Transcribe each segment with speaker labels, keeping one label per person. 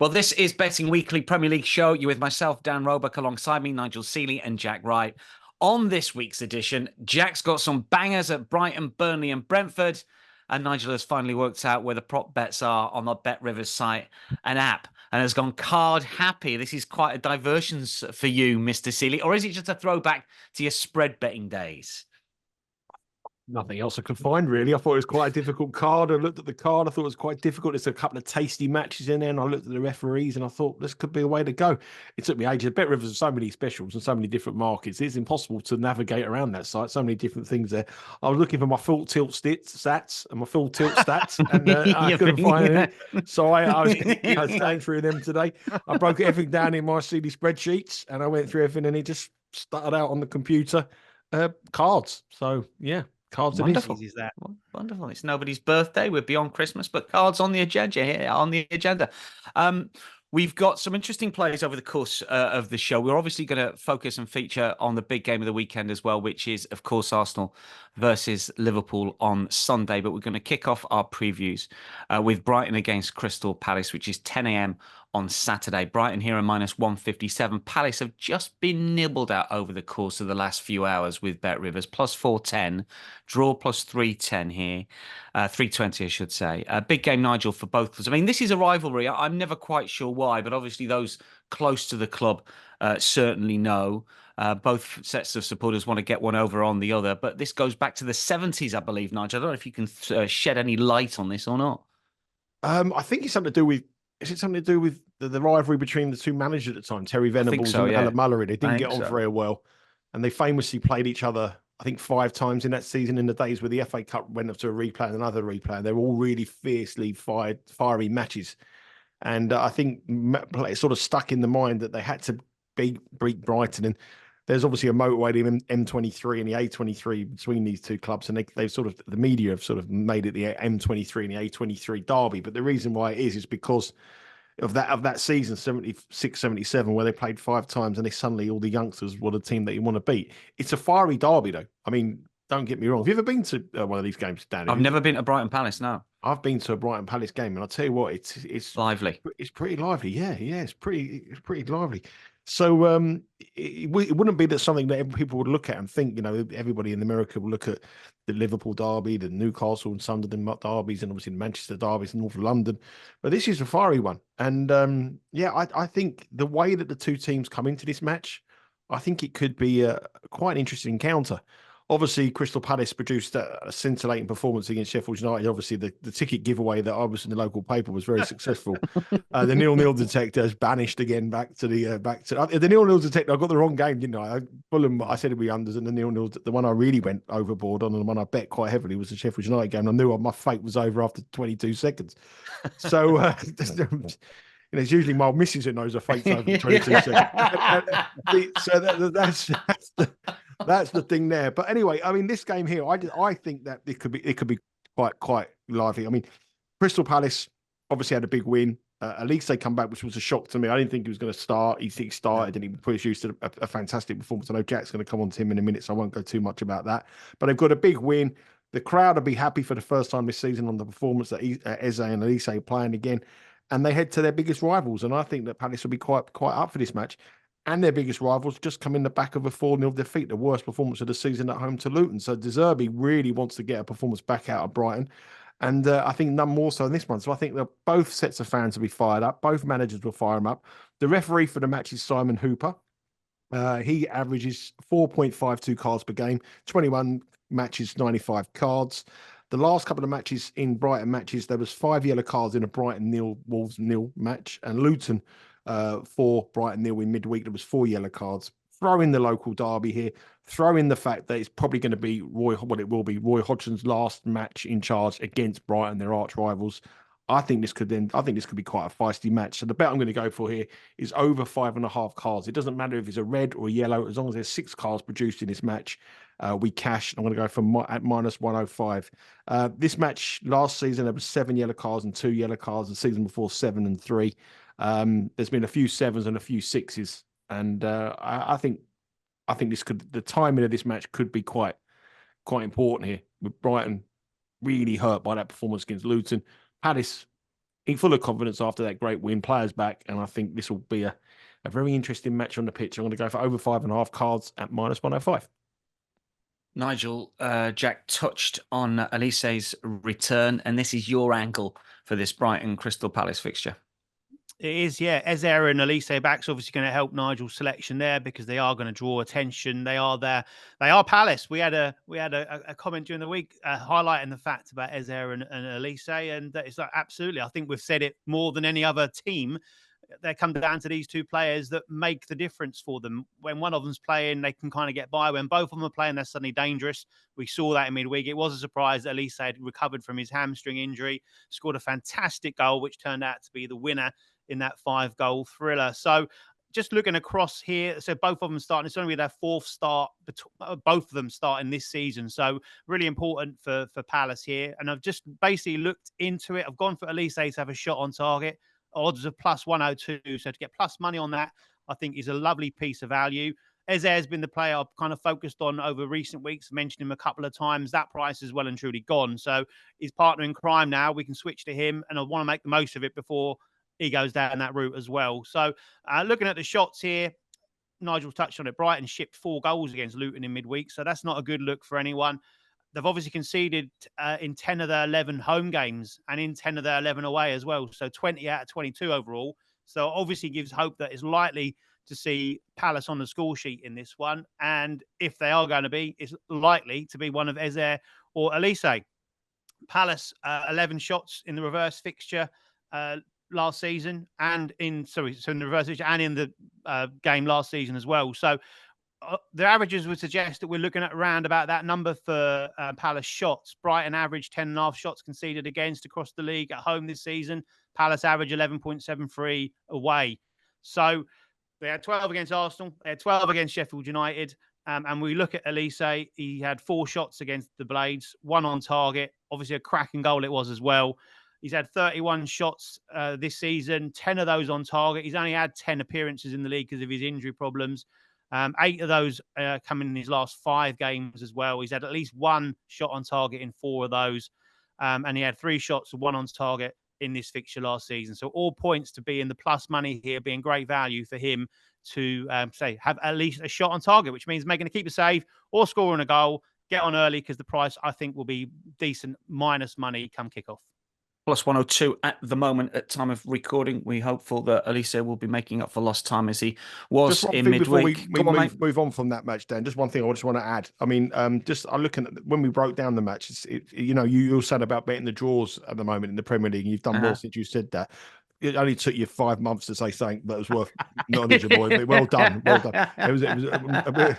Speaker 1: Well, this is Betting Weekly Premier League show. You're with myself, Dan Roebuck, alongside me, Nigel Seeley and Jack Wright. On this week's edition, Jack's got some bangers at Brighton, Burnley and Brentford. And Nigel has finally worked out where the prop bets are on the Bet Rivers site and app and has gone card happy. This is quite a diversion for you, Mr. Seeley. Or is it just a throwback to your spread betting days?
Speaker 2: Nothing else I could find, really. I thought it was quite a difficult card. I looked at the card. I thought it was quite difficult. There's a couple of tasty matches in there, and I looked at the referees, and I thought this could be a way to go. It took me ages. Bet Rivers have so many specials and so many different markets. It's impossible to navigate around that site. So many different things there. I was looking for my full tilt stats and my full tilt stats, and I couldn't find any. So I was going through them today. I broke everything down in my CD spreadsheets, and I went through everything, and it just started out on the computer cards. So, yeah. Cards
Speaker 1: Wonderful.
Speaker 2: and easy as that.
Speaker 1: Wonderful. It's nobody's birthday. We're beyond Christmas, but cards on the agenda here. On the agenda. We've got some interesting plays over the course of the show. We're obviously going to focus and feature on the big game of the weekend as well, which is, of course, Arsenal versus Liverpool on Sunday. But we're going to kick off our previews with Brighton against Crystal Palace, which is 10 a.m. on Saturday. Brighton here at -157. Palace have just been nibbled out over the course of the last few hours with Bet Rivers. +410, draw +310 here. 320, I should say. A big game, Nigel, for both clubs. I mean, this is a rivalry. I'm never quite sure why, but obviously those close to the club certainly know. Both sets of supporters want to get one over on the other. But this goes back to the 70s, I believe, Nigel. I don't know if you can shed any light on this or not.
Speaker 2: I think it's something to do with. Is it something to do with the rivalry between the two managers at the time, Terry Venables and Alan Mullery? They didn't get on very well, and they famously played each other, I think, 5 times in that season. In the days where the FA Cup went up to a replay and another replay, and they were all really fiercely fiery matches. And I think it sort of stuck in the mind that they had to beat Brighton. And there's obviously a motorway, the M23 and the A23 between these two clubs, and they've sort of, the media have sort of made it the M23 and the A23 derby. But the reason why it is because of that season 76-77 where they played 5 times and they suddenly, all the youngsters were the team that you want to beat. It's a fiery derby, though. I mean, don't get me wrong. Have you ever been to one of these games, Dan?
Speaker 1: I've never been to Brighton Palace, no.
Speaker 2: I've been to a Brighton Palace game, and I'll tell you what, it's
Speaker 1: lively.
Speaker 2: It's pretty lively, yeah. It's pretty lively. So it wouldn't be that something that people would look at and think. You know, everybody in America will look at the Liverpool derby, the Newcastle and Sunderland derbies, and obviously the Manchester derbies, North London. But this is a fiery one, and I think the way that the two teams come into this match, I think it could be quite an interesting encounter. Obviously, Crystal Palace produced a scintillating performance against Sheffield United. Obviously, the ticket giveaway that I was in the local paper was very successful. The 0-0 detector has banished again back to the 0-0 detector. I got the wrong game, didn't I? Fulham, I said it'd be unders, and the 0-0. The one I really went overboard on, and the one I bet quite heavily was the Sheffield United game. I knew my fate was over after 22 seconds. So. It's usually my missus who knows her fate's over 22 seconds. So that's the thing there. But anyway, I mean, this game here, I think that it could be quite lively. I mean, Crystal Palace obviously had a big win. At least they come back, which was a shock to me. I didn't think he was going to start. He started and he produced a fantastic performance. I know Jack's going to come on to him in a minute, so I won't go too much about that. But they've got a big win. The crowd will be happy for the first time this season on the performance that Eze and Elise are playing again. And they head to their biggest rivals. And I think that Palace will be quite up for this match. And their biggest rivals just come in the back of a 4-0 defeat, the worst performance of the season at home to Luton. So De Zerbi really wants to get a performance back out of Brighton. And I think none more so in this one. So I think that both sets of fans will be fired up. Both managers will fire them up. The referee for the match is Simon Hooper. He averages 4.52 cards per game, 21 matches, 95 cards. The last couple of matches in Brighton matches, there was 5 yellow cards in a Brighton 0, Wolves 0 match, and Luton 4, Brighton 0 in midweek. There was 4 yellow cards. Throw in the local derby here. Throw in the fact that it's probably going to be Roy Hodgson's last match in charge against Brighton, their arch rivals. I think this could be quite a feisty match. So the bet I'm going to go for here is over 5.5 cards. It doesn't matter if it's a red or a yellow, as long as there's 6 cards produced in this match. We cash. I'm going to go for at -105. This match last season there was 7 yellow cards and 2 yellow cards. The season before 7 and 3. There's been a few 7s and a few 6s, and I think the timing of this match could be quite important here, with Brighton really hurt by that performance against Luton. Palace full of confidence after that great win. Players back, and I think this will be a very interesting match on the pitch. I'm going to go for over 5.5 cards at -105.
Speaker 1: Nigel, Jack touched on Elise's return, and this is your angle for this Brighton Crystal Palace fixture.
Speaker 3: It is, yeah. Ezer and Elise back's obviously going to help Nigel's selection there because they are going to draw attention. They are there. They are Palace. We had a comment during the week highlighting the fact about Ezer and Elise, and it's like absolutely. I think we've said it more than any other team. They come down to these two players that make the difference for them. When one of them's playing, they can kind of get by. When both of them are playing, they're suddenly dangerous. We saw that in midweek. It was a surprise that Elise had recovered from his hamstring injury, scored a fantastic goal, which turned out to be the winner in that 5-goal thriller. So just looking across here, so both of them starting, it's only their fourth start, both of them starting this season. So really important for Palace here. And I've just basically looked into it. I've gone for Elise to have a shot on target. Odds of +102. So to get plus money on that, I think is a lovely piece of value. Eze has been the player I've kind of focused on over recent weeks. Mentioned him a couple of times. That price is well and truly gone. So his partner in crime now. We can switch to him, and I want to make the most of it before he goes down that route as well. So looking at the shots here, Nigel touched on it. Brighton shipped 4 goals against Luton in midweek, so that's not a good look for anyone. They've obviously conceded in 10 of their 11 home games and in 10 of their 11 away as well. So 20 out of 22 overall. So obviously gives hope that it's likely to see Palace on the score sheet in this one. And if they are going to be, it's likely to be one of Eze or Elise. Palace, 11 shots in the reverse fixture last season and in the reverse fixture and in the game last season as well. So the averages would suggest that we're looking at around about that number for Palace shots. Brighton average 10.5 shots conceded against across the league at home this season. Palace average 11.73 away. So they had 12 against Arsenal. They had 12 against Sheffield United. And we look at Elise. He had 4 shots against the Blades, 1 on target. Obviously a cracking goal it was as well. He's had 31 shots this season, 10 of those on target. He's only had 10 appearances in the league because of his injury problems. 8 of those coming in his last 5 games as well. He's had at least 1 shot on target in 4 of those. And he had 3 shots, 1 on target in this fixture last season. So all points to be in the plus money here, being great value for him to have at least a shot on target, which means making a keeper save or scoring a goal. Get on early because the price, I think, will be decent minus money come kickoff.
Speaker 1: +102 at the moment at time of recording. We're hopeful that Elise will be making up for lost time as he was in midweek.
Speaker 2: Before we move on from that match, Dan, just one thing I just want to add. I mean, just I'm looking at when we broke down the match. You said about betting the draws at the moment in the Premier League. And you've done well since you said that. It only took you 5 months to say something that was worth knowledgeable. Well done, well done. It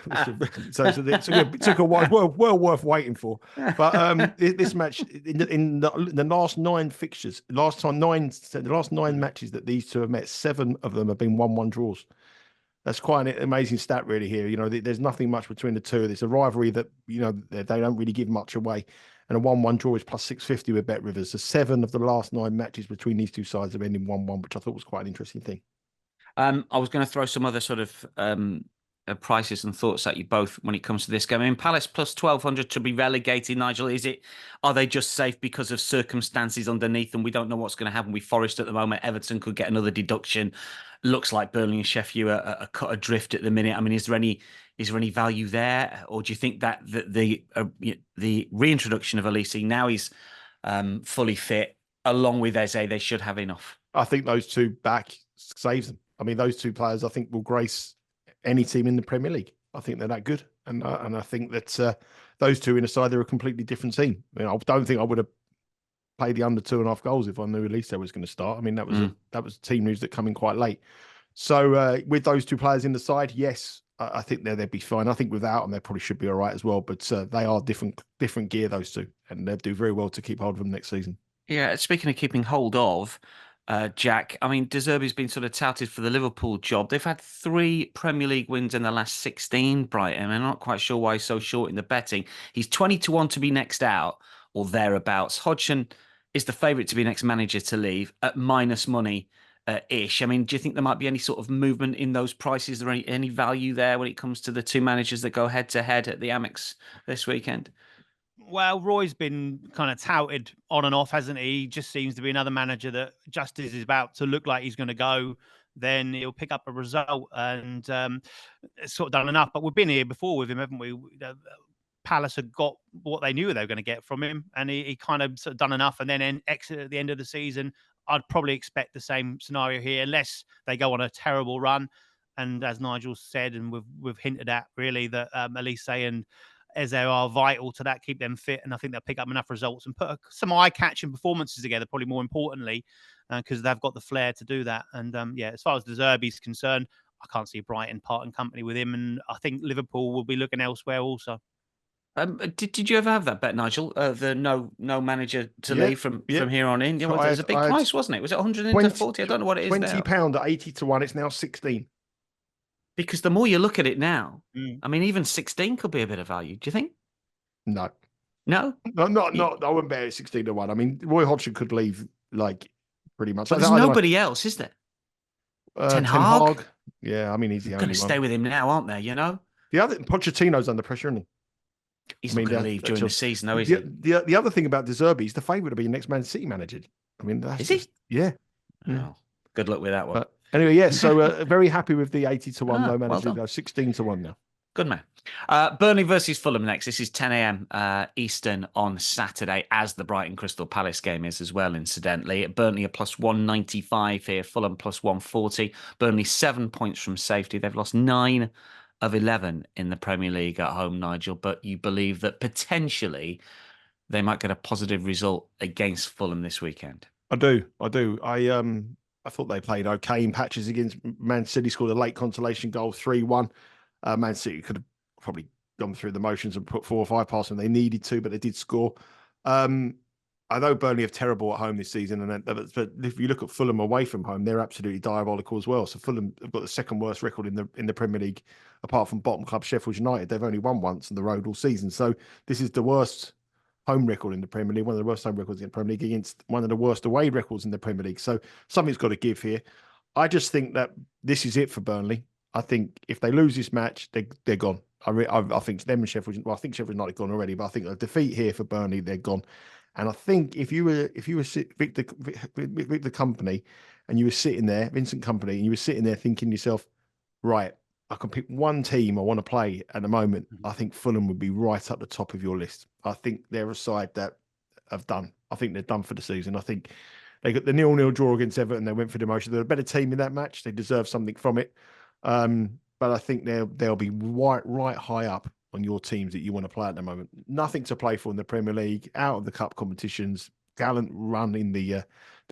Speaker 2: took a while. Well worth waiting for. But this match in the last 9 fixtures, the last 9 matches that these two have met, 7 of them have been 1-1 draws. That's quite an amazing stat, really. Here, there's nothing much between the two. It's a rivalry that they don't really give much away. And a 1-1 draw is +650 with Bet Rivers. So 7 of the last 9 matches between these two sides have ended 1-1, which I thought was quite an interesting thing. I
Speaker 1: was going to throw some other sort of prices and thoughts at you both when it comes to this game. I mean, Palace +1,200 to be relegated, Nigel. Are they just safe because of circumstances underneath them? We don't know what's going to happen with Forest at the moment. Everton could get another deduction. Looks like Burnley and Sheffield are cut adrift at the minute. I mean, is there any value there, or do you think that the reintroduction of Elise, now he's fully fit, along with Eze, they should have enough?
Speaker 2: I think those two back saves them. I mean, those 2 players I think will grace any team in the Premier League. I think they're that good, and I think that those 2 in a side, they're a completely different team. I mean, I don't think I would have played the under 2.5 goals if I knew Elise was going to start. I mean, that was team news that come in quite late. So with those 2 players in the side, yes, I think they'd be fine. I think without them, they probably should be all right as well. But they are different gear, those 2, and they'll do very well to keep hold of them next season.
Speaker 1: Yeah, speaking of keeping hold of, Jack, I mean, De Zerbi's been sort of touted for the Liverpool job. They've had 3 Premier League wins in the last 16, Brighton. I'm not quite sure why he's so short in the betting. He's 20-1 to be next out or thereabouts. Hodgson is the favourite to be next manager to leave at minus money ish. I mean, do you think there might be any sort of movement in those prices? Is there any value there when it comes to the 2 managers that go head to head at the Amex this weekend?
Speaker 3: Well, Roy's been kind of touted on and off, hasn't he? He just seems to be another manager that just is about to look like he's going to go. Then he'll pick up a result, and it's sort of done enough. But we've been here before with him, haven't we? Palace had got what they knew they were going to get from him, and he kind of sort of done enough, and then exit at the end of the season. I'd probably expect the same scenario here, unless they go on a terrible run. And as Nigel said, and we've hinted at really that Elise and Eze are vital to that, keep them fit, and I think they'll pick up enough results and put some eye-catching performances together, probably more importantly, because they've got the flair to do that. And as far as De Zerbi's concerned, I can't see Brighton parting company with him, and I think Liverpool will be looking elsewhere also.
Speaker 1: Did you ever have that bet, Nigel? The no manager to leave from here on in?
Speaker 2: So
Speaker 1: it was a big price, wasn't it? Was it 140? I don't know what it is now.
Speaker 2: £20 at 80 to 1. It's now 16.
Speaker 1: Because the more you look at it now, I mean, even 16 could be a bit of value. Do you think?
Speaker 2: No.
Speaker 1: No?
Speaker 2: Not. I wouldn't bet it 16 to 1. I mean, Roy Hodgson could leave pretty much.
Speaker 1: But there's nobody else, is there? Ten Hag?
Speaker 2: Yeah, I mean, he's the only one.
Speaker 1: Going to stay with him now, aren't they? You know?
Speaker 2: The other Pochettino's under pressure, isn't he?
Speaker 1: He's not going to leave during the season, though, is he?
Speaker 2: The other thing about De Zerbi, he's the favourite to be next Man City manager. I mean,
Speaker 1: is he?
Speaker 2: Yeah.
Speaker 1: Oh, good luck with that one.
Speaker 2: Anyway, yes. So very happy with the 80 to 1 low manager. Well 16 to 1 now.
Speaker 1: Good man. Burnley versus Fulham next. This is 10 a.m. Eastern on Saturday, as the Brighton Crystal Palace game is as well, incidentally. Burnley are plus 195 here, Fulham plus 140. Burnley 7 points from safety. They've lost 9 of 11 in the Premier League at home, Nigel, but you believe that potentially they might get a positive result against Fulham this weekend.
Speaker 2: I do. I thought they played okay in patches against Man City, scored a late consolation goal, 3-1. Man City could have probably gone through the motions and put 4 or 5 past them. They needed to, but they did score. I know Burnley are terrible at home this season, but if you look at Fulham away from home, they're absolutely diabolical as well. So Fulham have got the second worst record in the Premier League, apart from bottom club Sheffield United. They've only won once on the road all season. So this is the worst home record in the Premier League, one of the worst home records in the Premier League against one of the worst away records in the Premier League. So something's got to give here. I just think that this is it for Burnley. I think if they lose this match, they're gone. I think them and Sheffield. Well, I think Sheffield United gone already, but I think a defeat here for Burnley, they're gone. And I think if you were Victor Company, and you were sitting there, Vincent Company, and you were sitting there thinking to yourself, right, I can pick one team I want to play at the moment. I think Fulham would be right up the top of your list. I think they're a side that have done. I think they're done for the season. I think they got the 0-0 draw against Everton. They went for demotion. They're a better team in that match. They deserve something from it. But I think they'll be right high up on your teams that you want to play at the moment. Nothing to play for in the Premier League, out of the cup competitions, gallant run in the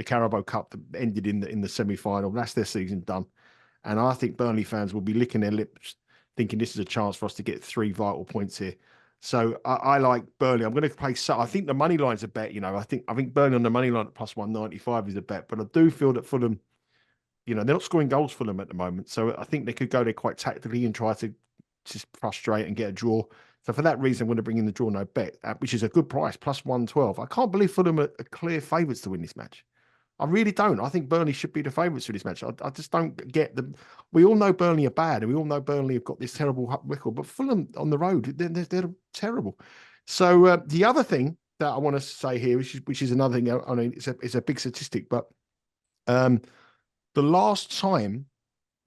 Speaker 2: Carabao Cup that ended in the semi-final. That's their season done. And I think Burnley fans will be licking their lips thinking this is a chance for us to get 3 vital points here. So I like Burnley. I'm going to play. I think the money line's a bet. You know, I think Burnley on the money line at plus 195 is a bet. But I do feel that Fulham, you know, they're not scoring goals for them at the moment. So I think they could go there quite tactically and try to just frustrate and get a draw. So for that reason, I'm going to bring in the draw no bet, which is a good price, plus 112. I can't believe Fulham are clear favourites to win this match. I really don't. I think Burnley should be the favourites for this match. I just don't get them. We all know Burnley are bad, and we all know Burnley have got this terrible record. But Fulham on the road, they're terrible. So the other thing that I want to say here, which is another thing. I mean, it's a big statistic, but the last time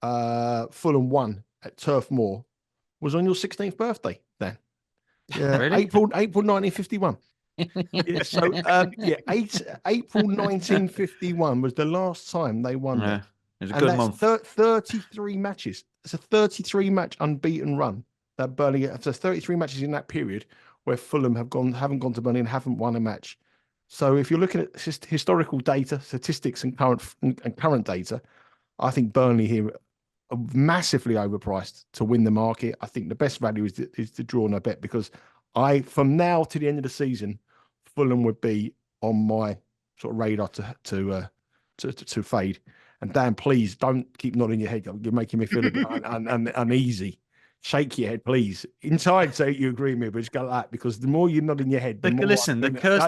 Speaker 2: Fulham won at Turf Moor was on your 16th birthday. Then,
Speaker 1: really?
Speaker 2: April 1951. April 1951 was the last time they won.
Speaker 1: Yeah, it was a good month.
Speaker 2: 33 matches. It's a 33 match unbeaten run that Burnley. So 33 matches in that period where Fulham haven't gone to Burnley and haven't won a match. So if you're looking at historical data, statistics, and current data, I think Burnley here are massively overpriced to win the market. I think the best value is to draw no bet, because from now to the end of the season, Fulham would be on my sort of radar to fade. And Dan, please don't keep nodding your head. You're making me feel a bit uneasy. Shake your head, please. Inside, say you agree with me, but just go like that, because the more you nod in your head, the more.
Speaker 1: Listen, the curse.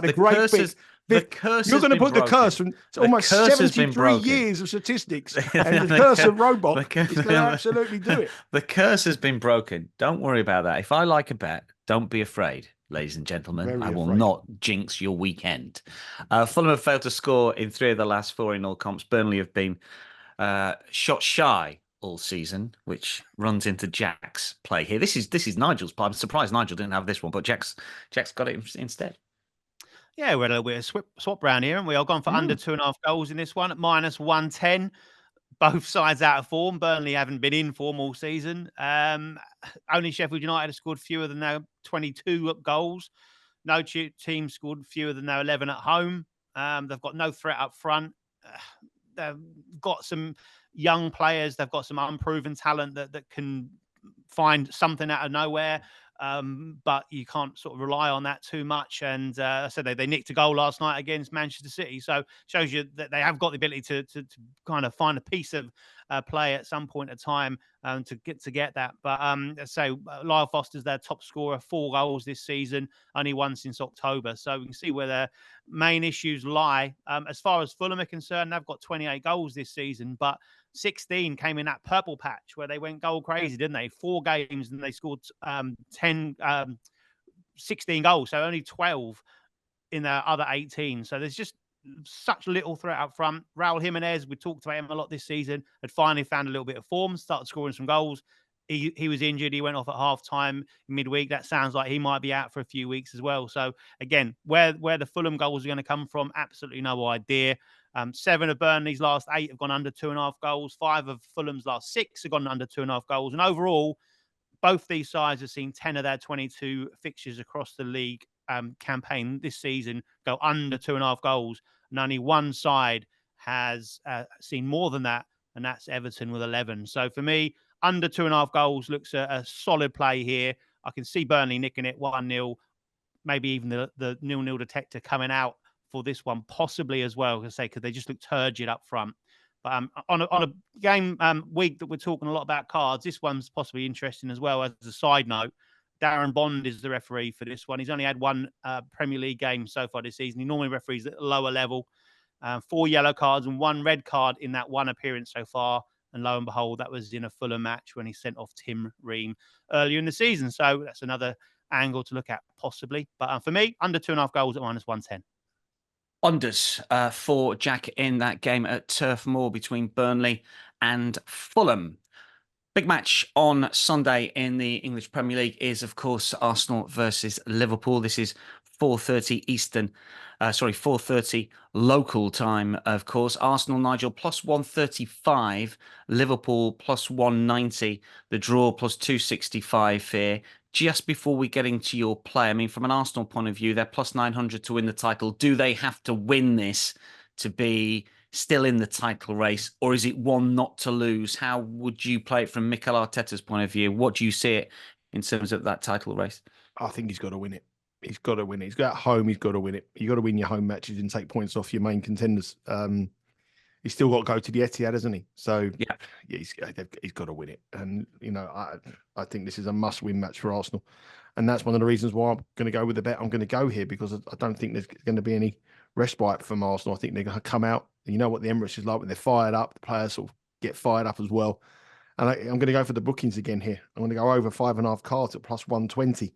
Speaker 1: The curse.
Speaker 2: You're going to put the curse from almost 73 years of statistics, and the curse of Roebuck is going to absolutely do it.
Speaker 1: The curse has been broken. Don't worry about that. If I like a bet, don't be afraid. ladies and gentlemen.
Speaker 2: Very
Speaker 1: I will
Speaker 2: afraid.
Speaker 1: not jinx your weekend. Fulham have failed to score in 3 of the last 4 in all comps. Burnley have been shot shy all season, which runs into Jack's play here. This is Nigel's play. I'm surprised Nigel didn't have this one, but Jack's got it instead.
Speaker 3: Yeah, we had a little bit of swap round here, and we all gone for under 2.5 goals in this one at -110. Both sides out of form. Burnley haven't been in form all season. Only Sheffield United have scored fewer than their 22 goals. No team scored fewer than their 11 at home. They've got no threat up front. They've got some young players. They've got some unproven talent that can find something out of nowhere. But you can't sort of rely on that too much. And I said they nicked a goal last night against Manchester City, so shows you that they have got the ability to kind of find a piece of play at some point in time to get that. But so Lyle Foster's their top scorer, 4 goals this season, only one since October. So we can see where their main issues lie. As far as Fulham are concerned, they've got 28 goals this season, but 16 came in that purple patch where they went goal crazy, didn't they? 4 games and they scored 16 goals, so only 12 in their other 18. So there's just such little threat up front. Raul Jimenez, we talked about him a lot this season, had finally found a little bit of form, started scoring some goals. He was injured. He went off at half-time midweek. That sounds like he might be out for a few weeks as well. So, again, where the Fulham goals are going to come from, absolutely no idea. 7 of Burnley's last 8 have gone under 2.5 goals. 5 of Fulham's last 6 have gone under 2.5 goals. And overall, both these sides have seen 10 of their 22 fixtures across the league campaign this season go under 2.5 goals. And only one side has seen more than that, and that's Everton with 11. So for me, under 2.5 goals looks a solid play here. I can see Burnley nicking it 1-0, maybe even the 0-0 detector coming out for this one, possibly as well, because they just look turgid up front. But on a game week that we're talking a lot about cards, this one's possibly interesting as well. As a side note, Darren Bond is the referee for this one. He's only had 1 Premier League game so far this season. He normally referees at a lower level. 4 yellow cards and 1 red card in that 1 appearance so far. And lo and behold, that was in a Fulham match when he sent off Tim Ream earlier in the season. So that's another angle to look at, possibly. But for me, under 2.5 goals at -110.
Speaker 1: Unders for Jack in that game at Turf Moor between Burnley and Fulham. Big match on Sunday in the English Premier League is, of course, Arsenal versus Liverpool. This is 4:30 Eastern, 4:30 local time, of course. Arsenal, Nigel, +135. Liverpool, +190. The draw, +265 here. Just before we get into your play, I mean, from an Arsenal point of view, they're +900 to win the title. Do they have to win this to be still in the title race, or is it one not to lose? How would you play it from Mikel Arteta's point of view? What do you see it in terms of that title race?
Speaker 2: I think he's got to win it. He's got to win it. He's got at home. He's got to win it. You got to win your home matches and take points off your main contenders. He's still got to go to the Etihad, hasn't he? So yeah, he's got to win it. And I think this is a must-win match for Arsenal, and that's one of the reasons why I'm going to go with the bet. I'm going to go here because I don't think there's going to be any respite from Arsenal. I think they're going to come out. You know what the Emirates is like when they're fired up. The players sort of get fired up as well. And I'm going to go for the bookings again here. I'm going to go over 5.5 cards at +120.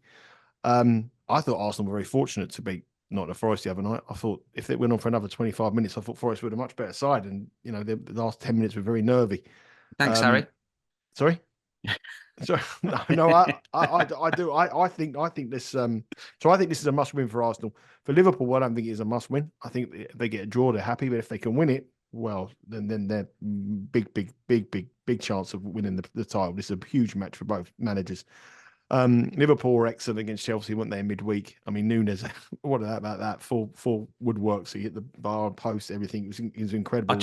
Speaker 2: I thought Arsenal were very fortunate to beat Nottingham Forest the other night. I thought if they went on for another 25 minutes, I thought Forest were a much better side. And, the last 10 minutes were very nervy.
Speaker 1: Thanks, Harry.
Speaker 2: Sorry? Sorry. No, I do. I think this. So I think this is a must-win for Arsenal. For Liverpool, I don't think it is a must-win. I think if they get a draw, they're happy. But if they can win it, well, then they're big chance of winning the title. This is a huge match for both managers. Liverpool were excellent against Chelsea, weren't they, midweek? I mean, Nunes, what about that? Full woodwork, so you hit the bar, post, everything. It was incredible.
Speaker 1: I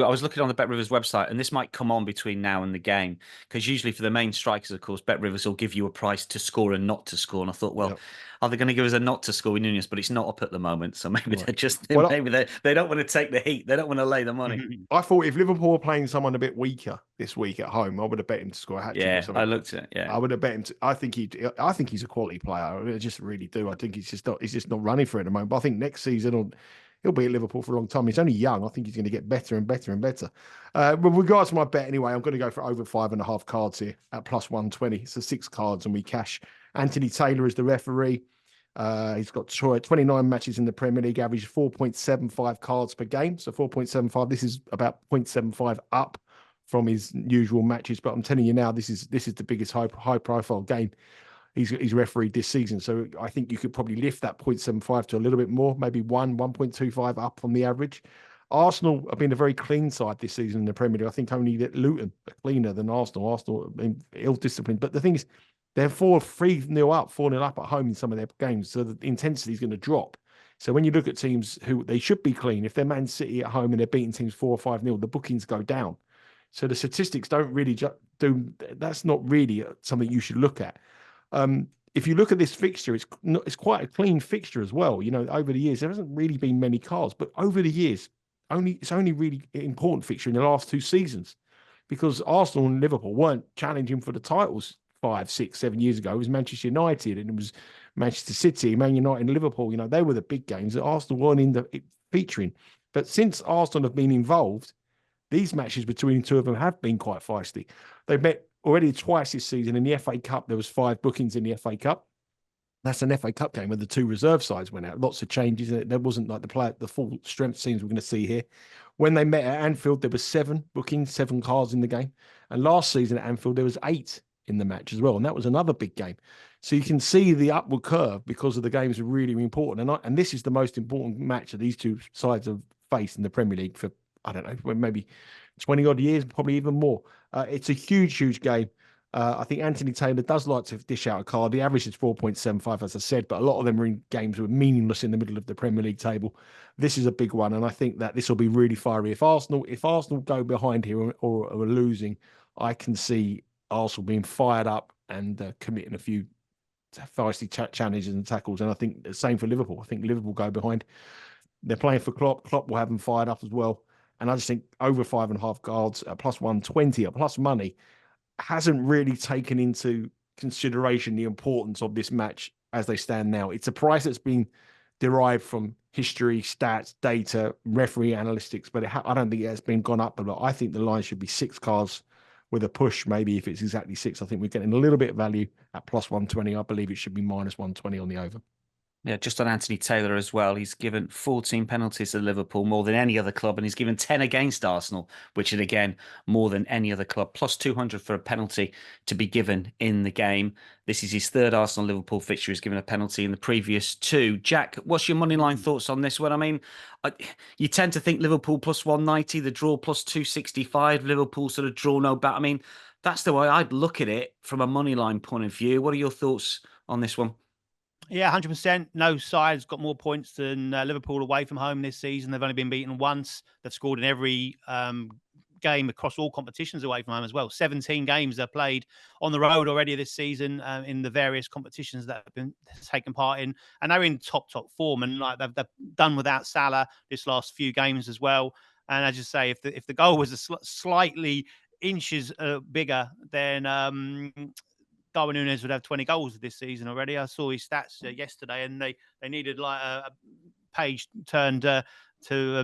Speaker 1: was looking on the Bet Rivers website, and this might come on between now and the game, because usually for the main strikers, of course, Bet Rivers will give you a price to score and not to score. And I thought, well, are they going to give us a not to score with Nunes? But it's not up at the moment, so maybe they're just they don't want to take the heat. They don't want to lay the money.
Speaker 2: I thought if Liverpool were playing someone a bit weaker this week at home, I would have bet him to score a hat trick.
Speaker 1: Yeah, I looked at it. Yeah,
Speaker 2: I would have bet him. I think he's a quality player. I just really do. I think he's just not running for it at the moment. But I think next season he'll be at Liverpool for a long time. He's only young. I think he's going to get better and better and better. With regards to my bet, anyway, I'm going to go for over 5.5 cards here at +120. So 6 cards and we cash. Anthony Taylor is the referee. He's got 29 matches in the Premier League, average 4.75 cards per game. So 4.75. This is about 0.75 up from his usual matches. But I'm telling you now, this is the biggest high profile game he's refereed this season. So I think you could probably lift that 0.75 to a little bit more, maybe 1.25 up from the average. Arsenal have been a very clean side this season in the Premier League. I think only that Luton are cleaner than Arsenal. Arsenal have been ill-disciplined. But the thing is, they're 3-0 up, 4-0 up at home in some of their games. So the intensity is going to drop. So when you look at teams who they should be clean, if they're Man City at home and they're beating teams 4 or 5-0, the bookings go down. So the statistics don't really that's not really something you should look at. If you look at this fixture, it's quite a clean fixture as well. You know, over the years, there hasn't really been many cards, but over the years, it's only really important fixture in the last 2 seasons, because Arsenal and Liverpool weren't challenging for the titles 5, 6, 7 years ago. It was Manchester United and it was Manchester City, Man United and Liverpool. You know, they were the big games that Arsenal weren't featuring. But since Arsenal have been involved, these matches between the two of them have been quite feisty. They've met already twice this season. In the FA Cup, there was 5 bookings in the FA Cup. That's an FA Cup game where the 2 reserve sides went out. Lots of changes. There wasn't like the full strength teams we're going to see here. When they met at Anfield, there was 7 bookings, 7 cards in the game. And last season at Anfield, there was 8 in the match as well. And that was another big game. So you can see the upward curve because of the games are really important. And this is the most important match that these two sides have faced in the Premier League for, I don't know, maybe 20 odd years, probably even more. It's a huge, huge game. I think Anthony Taylor does like to dish out a card. The average is 4.75, as I said, but a lot of them are in games that were meaningless in the middle of the Premier League table. This is a big one, and I think that this will be really fiery. If Arsenal go behind here or are losing, I can see Arsenal being fired up and committing a few feisty challenges and tackles. And I think the same for Liverpool. I think Liverpool go behind. They're playing for Klopp. Klopp will have them fired up as well. And I just think over 5.5 cards at plus 120 or plus money hasn't really taken into consideration the importance of this match as they stand now. It's a price that's been derived from history, stats, data, referee analytics, but I don't think it has been gone up a lot. I think the line should be 6 cards with a push. Maybe if it's exactly 6, I think we're getting a little bit of value at plus 120. I believe it should be minus 120 on the over.
Speaker 1: Yeah, just on Anthony Taylor as well. He's given 14 penalties to Liverpool, more than any other club, and he's given 10 against Arsenal, which is, again, more than any other club. Plus 200 for a penalty to be given in the game. This is his 3rd Arsenal-Liverpool fixture. He's given a penalty in the previous 2. Jack, what's your moneyline thoughts on this one? I mean, you tend to think Liverpool plus 190, the draw plus 265, Liverpool sort of draw no bet. I mean, that's the way I'd look at it from a moneyline point of view. What are your thoughts on this one?
Speaker 3: Yeah, 100%. No side's got more points than Liverpool away from home this season. They've only been beaten once. They've scored in every game across all competitions away from home as well. 17 games they've played on the road already this season in the various competitions that have been taken part in. And they're in top form. And like they've done without Salah this last few games as well. And as you say, if the goal was slightly inches bigger, then Darwin Núñez would have 20 goals this season already. I saw his stats yesterday, and they needed like a page turned to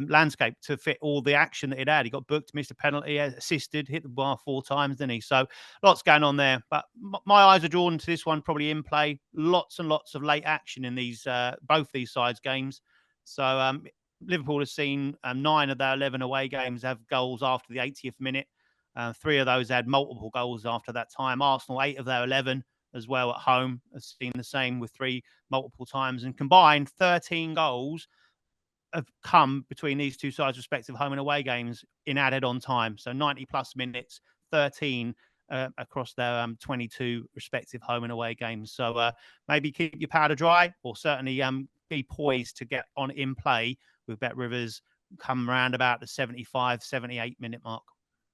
Speaker 3: landscape to fit all the action that he'd had. He got booked, missed a penalty, assisted, hit the bar 4 times, didn't he? So lots going on there. But my eyes are drawn to this one, probably in play. Lots and lots of late action in these both these sides' games. So Liverpool has seen 9 of their 11 away games have goals after the 80th minute. 3 of those had multiple goals after that time. Arsenal, 8 of their 11 as well at home, has seen the same with 3 multiple times. And combined, 13 goals have come between these two sides' respective home and away games in added on time. So 90-plus minutes, 13 across their 22 respective home and away games. So maybe keep your powder dry, or certainly be poised to get on in play with Bet Rivers come around about the 75, 78-minute mark.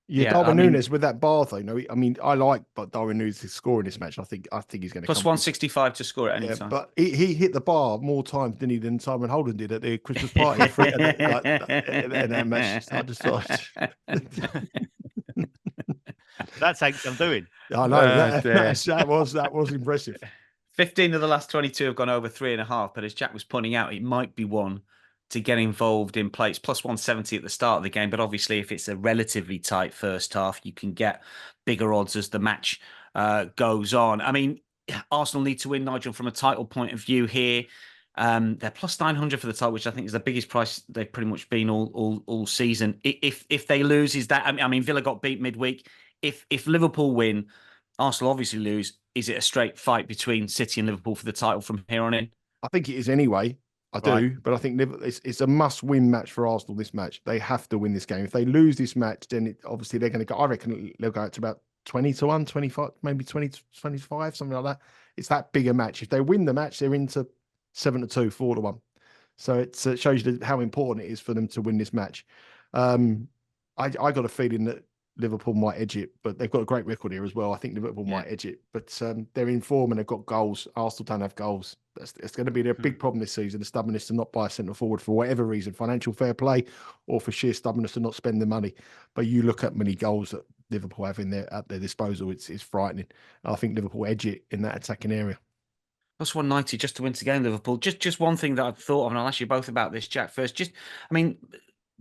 Speaker 2: Yeah, Darwin Núñez with that bar though. No, I mean, I like Darwin Núñez to score in this match. I think he's going to
Speaker 1: plus 165 to score at any time.
Speaker 2: But he hit the bar more times than Simon Holden did at the Christmas party. In that match, I just thought
Speaker 3: that takes some doing.
Speaker 2: I know that was impressive.
Speaker 1: 15 of the last 22 have gone over 3.5. But as Jack was pointing out, it might be one to get involved in play. It's plus 170 at the start of the game, but obviously if it's a relatively tight first half, you can get bigger odds as the match goes on. I mean, Arsenal need to win, Nigel, from a title point of view here. They're plus 900 for the title, which I think is the biggest price they've pretty much been all season. If they lose, is that? I mean, Villa got beat midweek. If Liverpool win, Arsenal obviously lose. Is it a straight fight between City and Liverpool for the title from here on in?
Speaker 2: I think it is anyway. I do, but I think it's a must-win match for Arsenal. This match, they have to win this game. If they lose this match, then obviously they're going to go. I reckon they'll go out to about 20-1, 25, maybe 20-25, something like that. It's that big a match. If they win the match, they're into 7-2, 4-1. So it shows you how important it is for them to win this match. I got a feeling that Liverpool might edge it, but they've got a great record here as well. I think Liverpool might edge it, but they're in form and they've got goals. Arsenal don't have goals. It's going to be their big problem this season, the stubbornness to not buy a centre forward for whatever reason, financial fair play or for sheer stubbornness to not spend the money. But you look at many goals that Liverpool have at their disposal, it's frightening. I think Liverpool edge it in that attacking area.
Speaker 1: Plus 190 just to win the game, Liverpool. Just one thing that I've thought of, and I'll ask you both about this, Jack, first.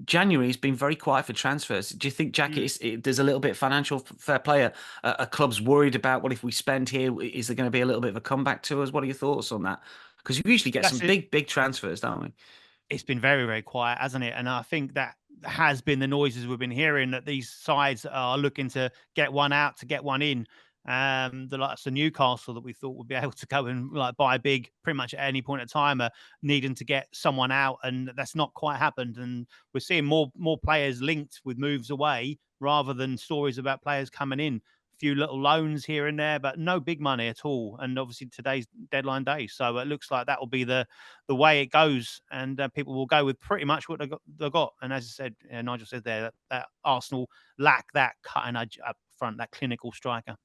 Speaker 1: January has been very quiet for transfers. Do you think, Jack, there's a little bit of financial fair play? A club's worried about, what if we spend here? Is there going to be a little bit of a comeback to us? What are your thoughts on that? Because you usually get some big transfers, don't we?
Speaker 3: It's been very, very quiet, hasn't it? And I think that has been the noises we've been hearing, that these sides are looking to get one out to get one in. The likes of Newcastle that we thought would be able to go and buy big pretty much at any point in time are needing to get someone out, and that's not quite happened. And we're seeing more players linked with moves away rather than stories about players coming in. A few little loans here and there, but no big money at all. And obviously today's deadline day, so it looks like that will be the way it goes, and people will go with pretty much what they got. And as I said, Nigel said there, that Arsenal lack that cutting edge up front, that clinical striker.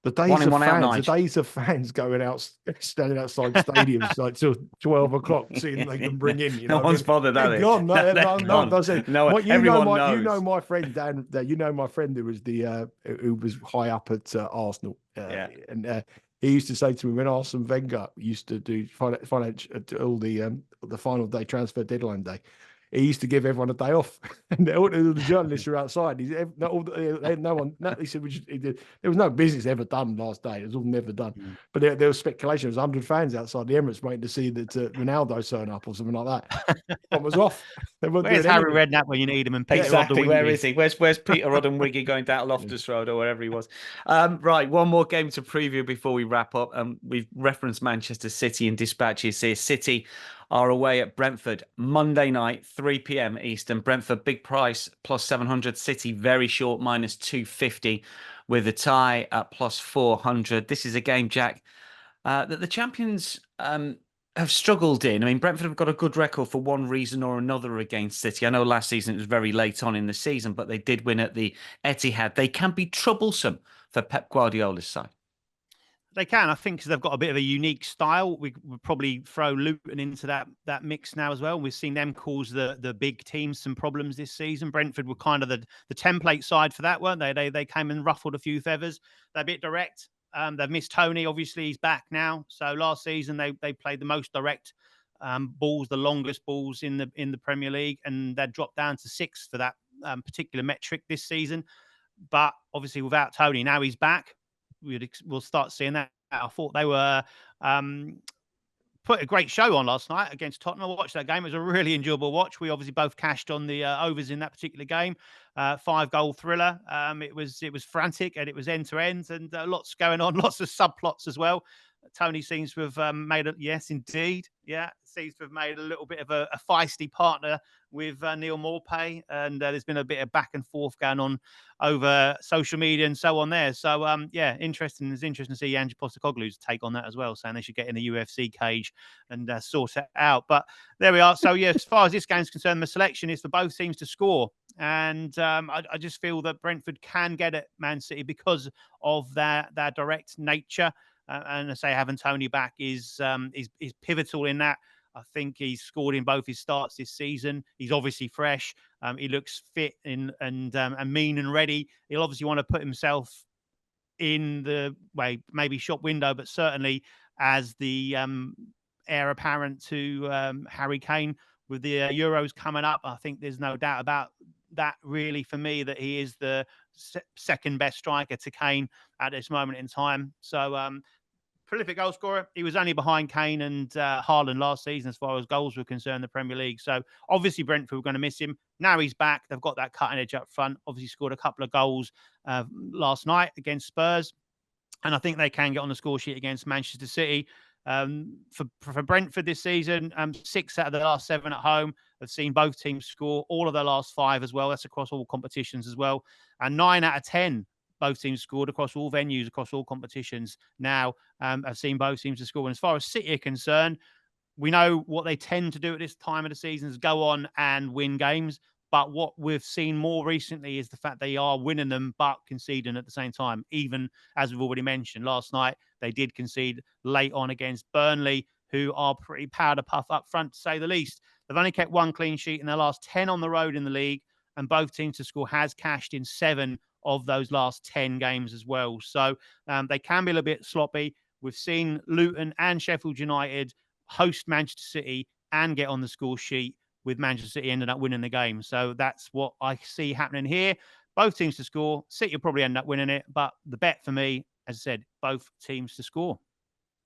Speaker 2: The days of fans going out, standing outside stadiums like till 12 o'clock, seeing they can bring in.
Speaker 1: No one's bothered, are they?
Speaker 2: Gone. No,
Speaker 1: everyone knows.
Speaker 2: You know my friend Dan. You know my friend who was who was high up at Arsenal. And he used to say to me when Arsene Wenger used to do all the final day transfer deadline day. He used to give everyone a day off, and all the journalists are outside. He said, there was no business ever done last day. It was all never done. But there was speculation. There was 100 fans outside the Emirates waiting to see that Ronaldo turn up or something like that. One was off.
Speaker 3: Where's Harry Redknapp when you need him? And Peter
Speaker 1: exactly. Where is he? Where's Peter Roddenwiggy going down Loftus Road or wherever he was? Right. One more game to preview before we wrap up. We've referenced Manchester City in dispatches here. City are away at Brentford Monday night, 3 p.m. Eastern. Brentford, big price, plus 700. City, very short, minus 250, with a tie at plus 400. This is a game, Jack, that the champions have struggled in. I mean, Brentford have got a good record for one reason or another against City. I know last season it was very late on in the season, but they did win at the Etihad. They can be troublesome for Pep Guardiola's side.
Speaker 3: They can, I think, because they've got a bit of a unique style. We would probably throw Luton into that mix now as well. We've seen them cause the big teams some problems this season. Brentford were kind of the template side for that, weren't they? They came and ruffled a few feathers. They're a bit direct. They've missed Tony. Obviously, he's back now. So last season they played the most direct balls, the longest balls in the Premier League, and they dropped down to 6 for that particular metric this season. But obviously, without Tony, now he's back. We'll start seeing that. I thought they were put a great show on last night against Tottenham. I watched that game. It was a really enjoyable watch. We obviously both cashed on the overs in that particular game. 5-goal thriller. It was frantic, and it was end to end, and lots going on, lots of subplots as well. Tony seems to have made a seems to have made a little bit of a feisty partner with Neil Maupay, and there's been a bit of back and forth going on over social media and so on there. So interesting. It's interesting to see Ange Postecoglou's take on that as well, saying they should get in the UFC cage and sort it out. But there we are. So as far as this game's concerned, the selection is for both teams to score, and I just feel that Brentford can get at Man City because of their direct nature. And I say having Tony back is pivotal in that. I think he's scored in both his starts this season. He's obviously fresh. He looks fit and mean and ready. He'll obviously want to put himself in the way, maybe shop window, but certainly as the heir apparent to Harry Kane with the Euros coming up. I think there's no doubt about that, really, for me, that he is the second best striker to Kane at this moment in time. So prolific goal scorer. He was only behind Kane and Haaland last season as far as goals were concerned in the Premier League. So obviously Brentford were going to miss him. Now he's back. They've got that cutting edge up front. Obviously scored a couple of goals last night against Spurs. And I think they can get on the score sheet against Manchester City. For Brentford this season, 6 out of the last 7 at home. I've seen both teams score, all of their last 5 as well. That's across all competitions as well. And 9 out of 10, both teams scored across all venues, across all competitions. Now, I've seen both teams to score. And as far as City are concerned, we know what they tend to do at this time of the season is go on and win games. But what we've seen more recently is the fact they are winning them, but conceding at the same time. Even as we've already mentioned, last night they did concede late on against Burnley, who are pretty powder puff up front, to say the least. They've only kept 1 clean sheet in their last 10 on the road in the league, and both teams to score has cashed in 7 of those last 10 games as well. So they can be a little bit sloppy. We've seen Luton and Sheffield United host Manchester City and get on the score sheet, with Manchester City ending up winning the game. So that's what I see happening here. Both teams to score. City will probably end up winning it. But the bet for me, as I said, both teams to score.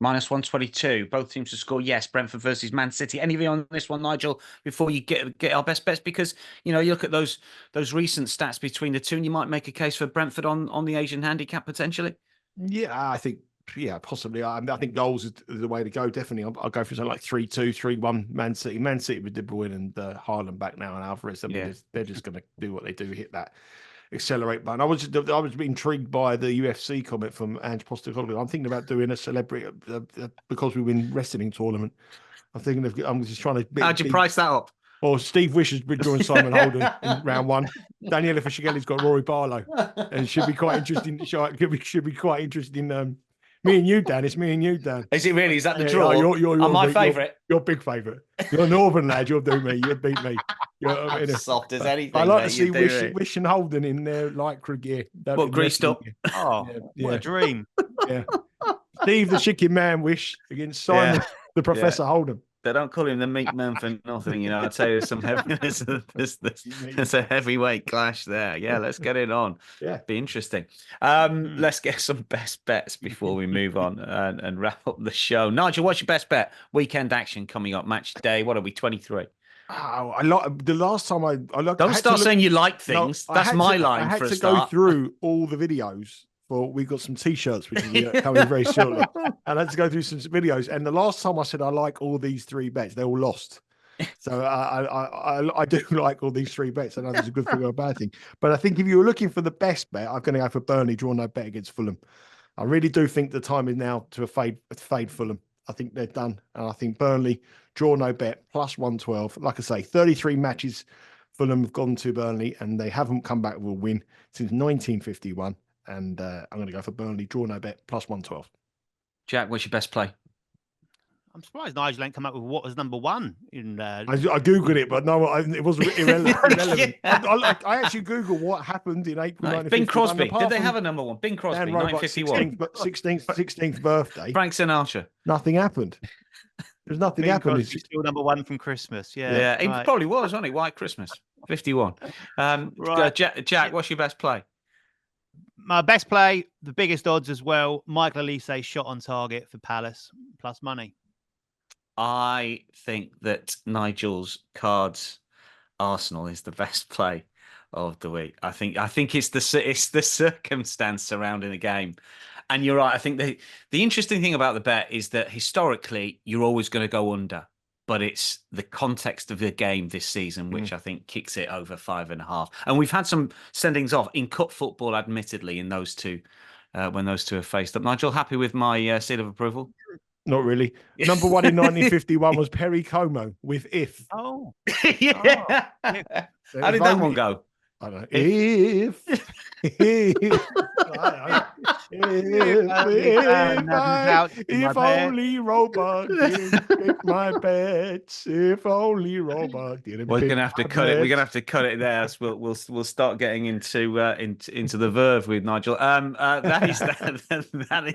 Speaker 1: -122. Both teams to score. Yes, Brentford versus Man City. Any of you on this one, Nigel, before you get our best bets? Because, you look at those recent stats between the two and you might make a case for Brentford on the Asian handicap potentially.
Speaker 2: Yeah, I think, possibly. I think goals is the way to go. Definitely. I'll go for something like 3-2, 3-1 Man City. Man City with De Bruyne and Haaland back now and Alvarez. I mean, they're just going to do what they do, hit that accelerate button. I was intrigued by the UFC comment from Ange Postecoglou. I'm thinking about doing a celebrity because we win wrestling tournament. I'm just trying to.
Speaker 1: How'd you price that up?
Speaker 2: Or Steve Wish has been drawing Simon Holden in round 1. Daniela Fashighelli's got Rory Barlow, and it should be quite interesting. Should be quite interesting. Me and you, Dan. It's me and you, Dan.
Speaker 1: Is it really? Is that the draw?
Speaker 2: You're
Speaker 1: my favourite.
Speaker 2: You're big favourite. You're a Northern lad. You'll do me. You'll beat me.
Speaker 1: I'm soft as anything.
Speaker 2: I like to see Wish and Holden in their lycra gear.
Speaker 1: What, greased up?
Speaker 3: Oh, what a dream.
Speaker 2: Yeah. Steve the Chicken Man Wish against Simon the Professor Holden.
Speaker 1: They don't call him the meat man for nothing, I tell you, there's a heavyweight clash there. Yeah, let's get it on.
Speaker 2: Yeah,
Speaker 1: be interesting. Let's get some best bets before we move on and wrap up the show. Nigel, what's your best bet? Weekend action coming up, match day. What are we, 23?
Speaker 2: Oh, I like the last time I
Speaker 1: don't start saying you like things. No, that's my line.
Speaker 2: I had to go through all the videos. Well, we've got some T-shirts, which is coming very shortly. And I had to go through some videos. And the last time I said I like all these 3 bets, they all lost. So I do like all these 3 bets. I know there's a good thing or a bad thing. But I think if you were looking for the best bet, I'm going to go for Burnley, draw no bet against Fulham. I really do think the time is now to fade Fulham. I think they're done. And I think Burnley, draw no bet, +112. Like I say, 33 matches Fulham have gone to Burnley, and they haven't come back with a win since 1951. And I'm going to go for Burnley, draw no bet, +112.
Speaker 1: Jack, what's your best play?
Speaker 3: I'm surprised Nigel ain't come up with what was number 1.
Speaker 2: I Googled it, but no, it was irrelevant. I actually Googled what happened in April 1951.
Speaker 1: Bing Crosby. Did they have a number 1? Bing Crosby, 1951.
Speaker 2: 16th birthday.
Speaker 1: Frank Sinatra.
Speaker 2: Nothing happened. There's nothing happened.
Speaker 3: It's still number 1 from Christmas.
Speaker 1: Yeah, it probably was, wasn't it? White Christmas, 51. Right. Jack, what's your best play?
Speaker 3: My best play, the biggest odds as well. Michael Elise shot on target for Palace, plus money.
Speaker 1: I think that Nigel's cards Arsenal is the best play of the week. I think it's the circumstance surrounding the game. And you're right. I think the interesting thing about the bet is that historically you're always going to go under, but it's the context of the game this season which I think kicks it over 5.5. And we've had some sendings off in cup football, admittedly, in those two when those two have faced up. Nigel, happy with my seal of approval?
Speaker 2: Not really. Number 1 in 1951 was Perry Como with If.
Speaker 3: Oh.
Speaker 1: Yeah. How did that one go?
Speaker 2: I don't know. If only Roebuck didn't pick my bets. If only Roebuck didn't.
Speaker 1: We're gonna have to cut it. We're gonna have to cut it there. So we'll start getting into the verve with Nigel. That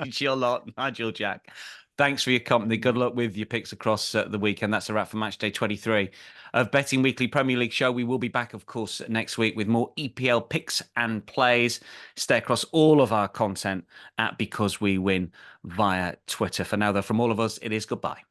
Speaker 1: is your lot, Nigel, Jack. Thanks for your company. Good luck with your picks across the weekend. That's a wrap for Matchday 23 of Betting Weekly Premier League show. We will be back, of course, next week with more EPL picks and plays. Stay across all of our content at Because We Win via Twitter. For now, though, from all of us, it is goodbye.